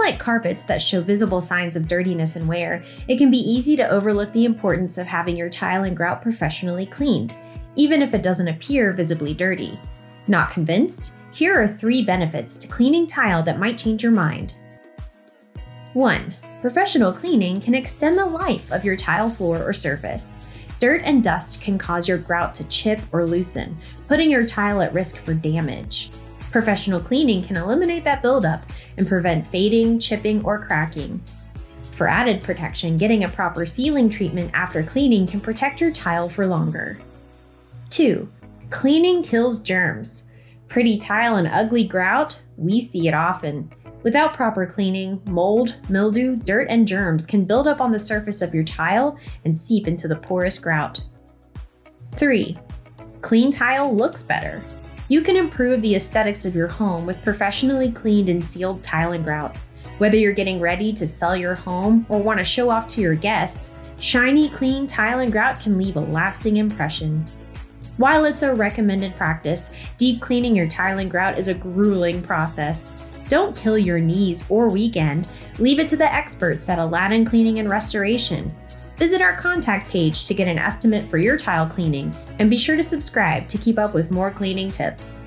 Unlike carpets that show visible signs of dirtiness and wear, it can be easy to overlook the importance of having your tile and grout professionally cleaned, even if it doesn't appear visibly dirty. Not convinced? Here are 3 benefits to cleaning tile that might change your mind. 1. Professional cleaning can extend the life of your tile floor or surface. Dirt and dust can cause your grout to chip or loosen, putting your tile at risk for damage. Professional cleaning can eliminate that buildup and prevent fading, chipping, or cracking. For added protection, getting a proper sealing treatment after cleaning can protect your tile for longer. 2. Cleaning kills germs. Pretty tile and ugly grout? We see it often. Without proper cleaning, mold, mildew, dirt, and germs can build up on the surface of your tile and seep into the porous grout. 3. Clean tile looks better. You can improve the aesthetics of your home with professionally cleaned and sealed tile and grout. Whether you're getting ready to sell your home or want to show off to your guests, shiny, clean tile and grout can leave a lasting impression. While it's a recommended practice, deep cleaning your tile and grout is a grueling process. Don't kill your knees or weekend. Leave it to the experts at Aladdin Cleaning and Restoration. Visit our contact page to get an estimate for your tile cleaning, and be sure to subscribe to keep up with more cleaning tips.